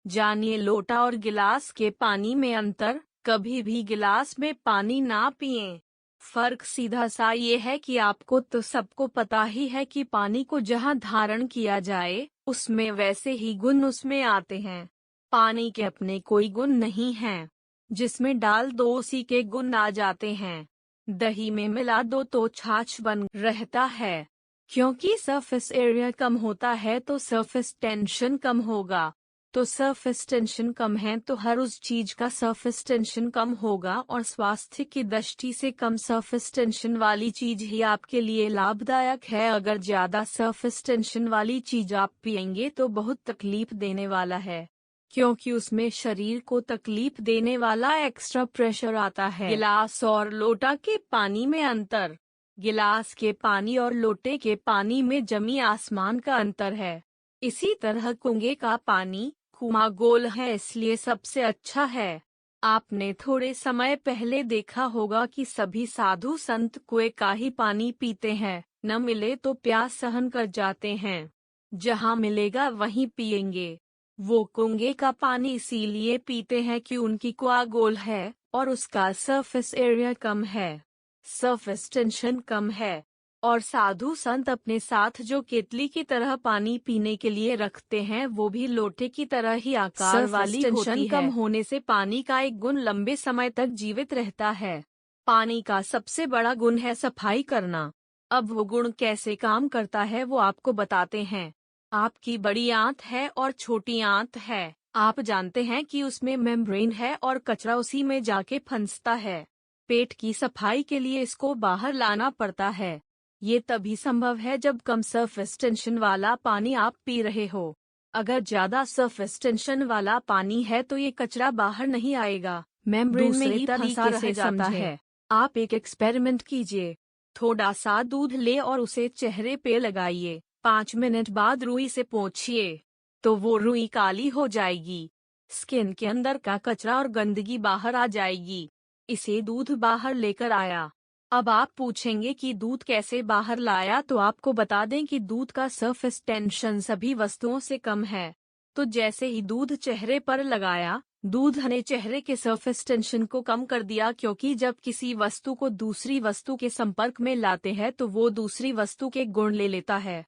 जानिए लोटा और गिलास के पानी में अंतर। कभी भी गिलास में पानी ना पिएं। फर्क सीधा सा ये है कि आपको तो सबको पता ही है कि पानी को जहाँ धारण किया जाए उसमें वैसे ही गुण उसमें आते हैं। पानी के अपने कोई गुण नहीं हैं। जिसमें डाल दो उसी के गुण आ जाते हैं। दही में मिला दो तो छाछ बन रहता है। क्योंकि सरफेस एरिया कम होता है तो सरफेस टेंशन कम होगा। तो सरफेस टेंशन कम है तो हर उस चीज का सरफेस टेंशन कम होगा और स्वास्थ्य की दृष्टि से कम सरफेस टेंशन वाली चीज ही आपके लिए लाभदायक है। अगर ज्यादा सरफेस टेंशन वाली चीज आप पिएंगे तो बहुत तकलीफ देने वाला है। क्योंकि उसमें शरीर को तकलीफ देने वाला एक्स्ट्रा प्रेशर आता है। गिलास और लोटा के पानी में अंतर। गिलास के पानी और लोटे के पानी में जमी आसमान का अंतर है। इसी तरह कुएं का पानी कुआं गोल है इसलिए सबसे अच्छा है। आपने थोड़े समय पहले देखा होगा कि सभी साधु संत कुएं का ही पानी पीते हैं। न मिले तो प्यास सहन कर जाते हैं। जहाँ मिलेगा वहीं पिएंगे। वो कुएं का पानी इसीलिए पीते हैं कि उनकी कुआं गोल है और उसका सरफेस एरिया कम है। सरफेस टेंशन कम है। और साधु संत अपने साथ जो केतली की तरह पानी पीने के लिए रखते हैं वो भी लोटे की तरह ही आकार वाली होती है। कम होने से पानी का एक गुण लंबे समय तक जीवित रहता है। पानी का सबसे बड़ा गुण है सफाई करना। अब वो गुण कैसे काम करता है वो आपको बताते हैं। आपकी बड़ी आंत है और छोटी आंत है। आप जानते हैं कि उसमें मेम्ब्रेन है और कचरा उसी में जाके फंसता है। पेट की सफाई के लिए इसको बाहर लाना पड़ता है। ये तभी संभव है जब कम सरफेस टेंशन वाला पानी आप पी रहे हो। अगर ज्यादा सरफेस टेंशन वाला पानी है तो ये कचरा बाहर नहीं आएगा, मेम्ब्रेन में ही फंसा रह जाता है। आप एक एक्सपेरिमेंट कीजिए। थोड़ा सा दूध ले और उसे चेहरे पे लगाइए। 5 मिनट बाद रुई से पोंछिए तो वो रुई काली हो जाएगी। स्किन के अंदर का कचरा और गंदगी बाहर आ जाएगी। इसे दूध बाहर लेकर आया। अब आप पूछेंगे कि दूध कैसे बाहर लाया, तो आपको बता दें कि दूध का सरफेस टेंशन सभी वस्तुओं से कम है। तो जैसे ही दूध चेहरे पर लगाया, दूध ने चेहरे के सरफेस टेंशन को कम कर दिया। क्योंकि जब किसी वस्तु को दूसरी वस्तु के संपर्क में लाते हैं तो वो दूसरी वस्तु के गुण ले लेता है।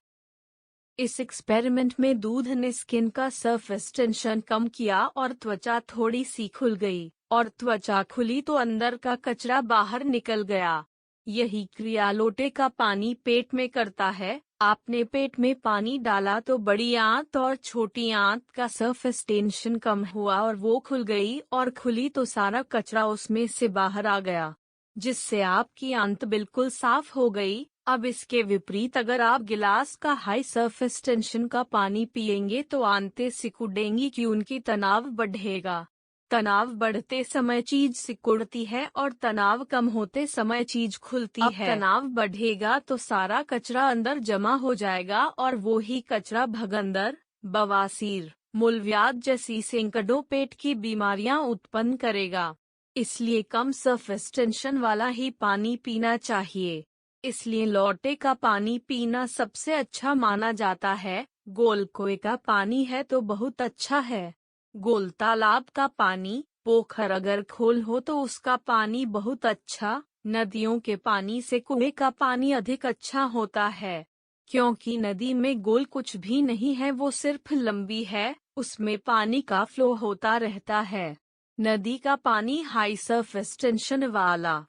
इस एक्सपेरिमेंट में दूध ने स्किन का सरफेस टेंशन कम किया और त्वचा थोड़ी सी खुल गई। और त्वचा खुली तो अंदर का कचरा बाहर निकल गया। यही क्रिया लोटे का पानी पेट में करता है। आपने पेट में पानी डाला तो बड़ी आंत और छोटी आंत का सरफेस टेंशन कम हुआ और वो खुल गई, और खुली तो सारा कचरा उसमें से बाहर आ गया, जिससे आपकी आंत बिल्कुल साफ हो गई। अब इसके विपरीत अगर आप गिलास का हाई सरफेस टेंशन का पानी पिएंगे तो आंतें सिकुड़ेंगी कि उनकी तनाव बढ़ेगा। तनाव बढ़ते समय चीज सिकुड़ती है और तनाव कम होते समय चीज खुलती है। तनाव बढ़ेगा तो सारा कचरा अंदर जमा हो जाएगा और वो ही कचरा भगंदर, बवासीर, मूलव्याध जैसी सैकड़ों पेट की बीमारियां उत्पन्न करेगा। इसलिए कम सरफेस टेंशन वाला ही पानी पीना चाहिए। इसलिए लोटे का पानी पीना सबसे अच्छा माना जाता है। गोल कुएं का पानी है तो बहुत अच्छा है। गोल तालाब का पानी, पोखर अगर खोल हो तो उसका पानी बहुत अच्छा। नदियों के पानी से कुएं का पानी अधिक अच्छा होता है। क्योंकि नदी में गोल कुछ भी नहीं है, वो सिर्फ लंबी है, उसमें पानी का फ्लो होता रहता है। नदी का पानी हाई सरफेस टेंशन वाला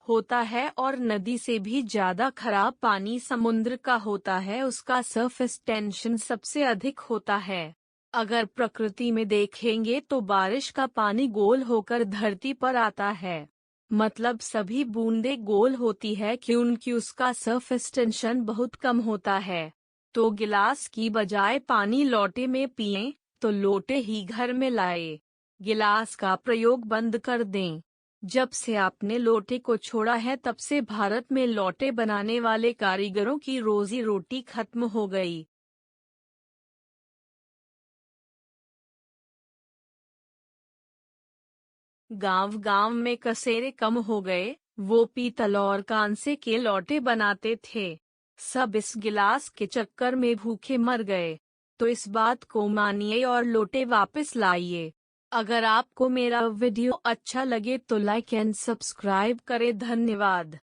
होता है और नदी से भी ज्यादा खराब पानी समुद्र का होता है। उसका सरफेस टेंशन सबसे अधिक होता है। अगर प्रकृति में देखेंगे तो बारिश का पानी गोल होकर धरती पर आता है। मतलब सभी बूंदे गोल होती है क्योंकि उसका सरफेस टेंशन बहुत कम होता है। तो गिलास की बजाय पानी लोटे में पिएं तो लोटे ही घर में लाए। गिलास का प्रयोग बंद कर दें। जब से आपने लोटे को छोड़ा है तब से भारत में लोटे बनाने वाले कारीगरों की रोजी रोटी खत्म हो गई। गांव-गांव में कसेरे कम हो गए। वो पीतल और कांसे के लोटे बनाते थे। सब इस गिलास के चक्कर में भूखे मर गए। तो इस बात को मानिए और लोटे वापस लाइए। अगर आपको मेरा वीडियो अच्छा लगे तो लाइक एंड सब्सक्राइब करें। धन्यवाद।